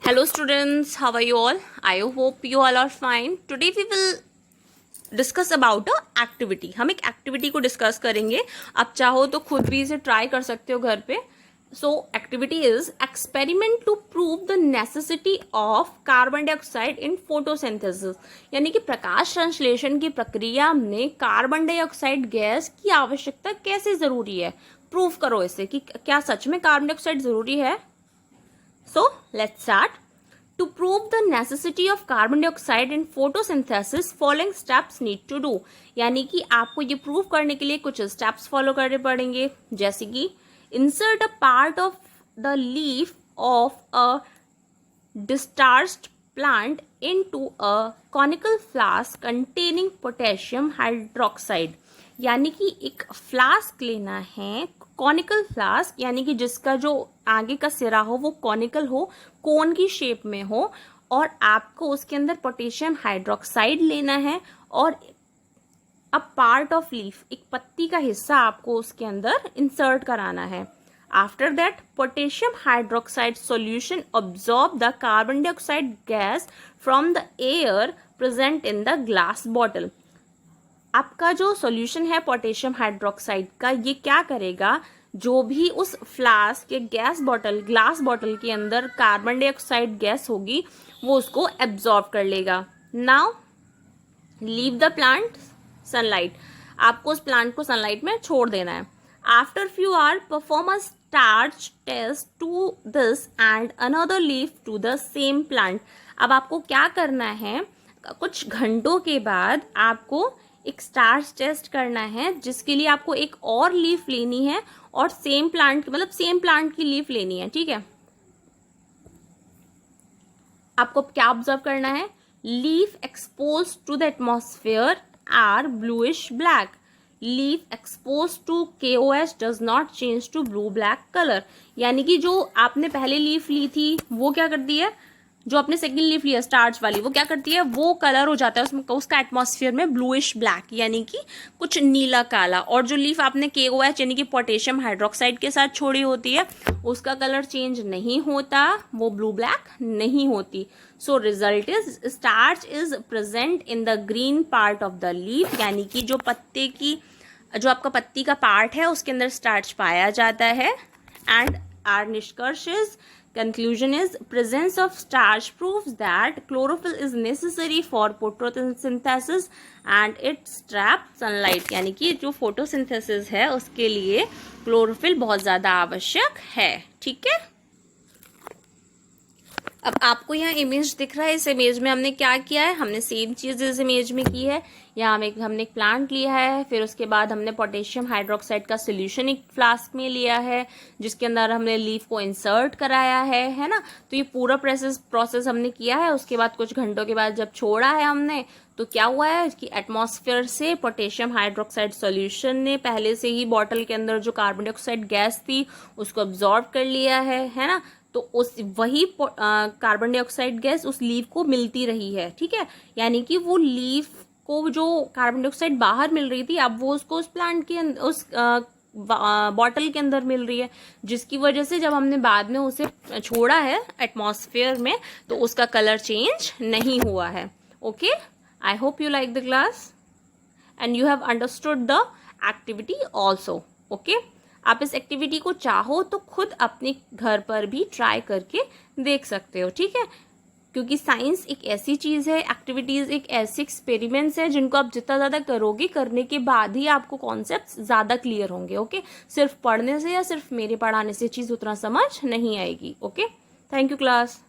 Hello students, how are you all? I hope you all are fine. Today we will discuss about a activity. हम एक activity को discuss करेंगे. आप चाहो तो खुद भी इसे ट्राई कर सकते हो घर पे. So activity is experiment to prove the necessity of carbon dioxide in photosynthesis. यानी कि प्रकाश संश्लेषण की प्रक्रिया में कार्बन डाइऑक्साइड गैस की आवश्यकता कैसे जरूरी है. प्रूव करो इसे कि क्या सच में कार्बन डाइऑक्साइड जरूरी है. So let's start. To prove the necessity of carbon dioxide in photosynthesis, following steps need to do. यानी कि आपको ये प्रूव करने के लिए कुछ स्टेप्स फॉलो करने पड़ेंगे, जैसे कि insert a part of the leaf of a discharged plant into a conical flask containing potassium hydroxide. यानी कि एक फ्लास्क लेना है, कॉनिकल फ्लास्क, यानी कि जिसका जो आगे का सिरा हो वो कॉनिकल हो, कोन की शेप में हो, और आपको उसके अंदर पोटेशियम हाइड्रोक्साइड लेना है और अ पार्ट ऑफ लीफ, एक पत्ती का हिस्सा आपको उसके अंदर इंसर्ट कराना है. After that potassium hydroxide solution absorb the carbon dioxide gas from the air present in the glass bottle. आपका जो सॉल्यूशन है पोटेशियम हाइड्रोक्साइड का, ये क्या करेगा, जो भी उस फ्लास्क के ग्लास बॉटल के अंदर कार्बन डाइऑक्साइड गैस होगी वो उसको एब्जॉर्ब कर लेगा. Now leave the plant sunlight. आपको उस प्लांट को सनलाइट में छोड़ देना है. After few hour perform a starch test to this and another leaf to the same plant. अब आपको क्या करना है, कुछ घंटों के बाद आपको एक स्टार्च टेस्ट करना है, जिसके लिए आपको एक और लीफ लेनी है और सेम प्लांट की लीफ लेनी है. ठीक है, आपको क्या ऑब्जर्व करना है, leaf expose to the atmosphere are bluish black. Leaf expose to KOH does not change to blue black colour. यानी कि जो आपने पहले लीफ ली थी वो क्या करती है, जो आपने सेकंड लीफ लिया स्टार्च वाली, वो क्या करती है, वो कलर हो जाता है उसमें, उसका एटमॉस्फेयर में ब्लूइश ब्लैक, यानी कि कुछ नीला काला. और जो लीफ आपने KOH यानी कि पोटेशियम हाइड्रोक्साइड के साथ छोड़ी होती है उसका कलर चेंज नहीं होता, वो ब्लू ब्लैक नहीं होती. So result is starch is present in the green part of the leaf. यानी कि जो आपका पत्ती का पार्ट है उसके अंदर स्टार्च पाया जाता है. एंड आर निष्कर्ष is, conclusion is, presence of starch proves that chlorophyll is necessary for photosynthesis and it traps sunlight. यानी कि जो photosynthesis है उसके लिए क्लोरोफिल बहुत ज़्यादा आवश्यक है. ठीक है, अब आपको यहाँ इमेज दिख रहा है. इस इमेज में हमने क्या किया है, हमने सेम चीज़ इस इमेज में की है. यहाँ हमने एक प्लांट लिया है, फिर उसके बाद हमने पोटेशियम हाइड्रोक्साइड का सोल्यूशन एक फ्लास्क में लिया है, जिसके अंदर हमने लीफ को इंसर्ट कराया है ना. तो ये पूरा प्रोसेस हमने किया है. उसके बाद कुछ घंटों के बाद जब छोड़ा है हमने, तो क्या हुआ है कि एटमॉस्फेयर से पोटेशियम हाइड्रोक्साइड सॉल्यूशन ने पहले से ही बॉटल के अंदर जो कार्बन डाइऑक्साइड गैस थी उसको अब्जॉर्ब कर लिया है ना. तो उस वही कार्बन डाइऑक्साइड गैस उस लीफ को मिलती रही है. ठीक है, यानी कि वो लीफ को जो कार्बन डाइऑक्साइड बाहर मिल रही थी, अब वो उसको उस प्लांट के अंदर, उस बॉटल के अंदर मिल रही है, जिसकी वजह से जब हमने बाद में उसे छोड़ा है एटमॉस्फेयर में तो उसका कलर चेंज नहीं हुआ है. Okay, I hope you like the class and you have understood the activity also. Okay, आप इस एक्टिविटी को चाहो तो खुद अपने घर पर भी ट्राई करके देख सकते हो. ठीक है, क्योंकि साइंस एक ऐसी चीज़ है, एक्टिविटीज़ एक ऐसे एक्सपेरिमेंट्स है जिनको आप जितना ज़्यादा करोगे, करने के बाद ही आपको कॉन्सेप्ट्स ज़्यादा क्लियर होंगे. ओके, सिर्फ पढ़ने से या सिर्फ मेरे पढ़ाने से चीज़ उतना समझ नहीं आएगी. Okay, thank you class.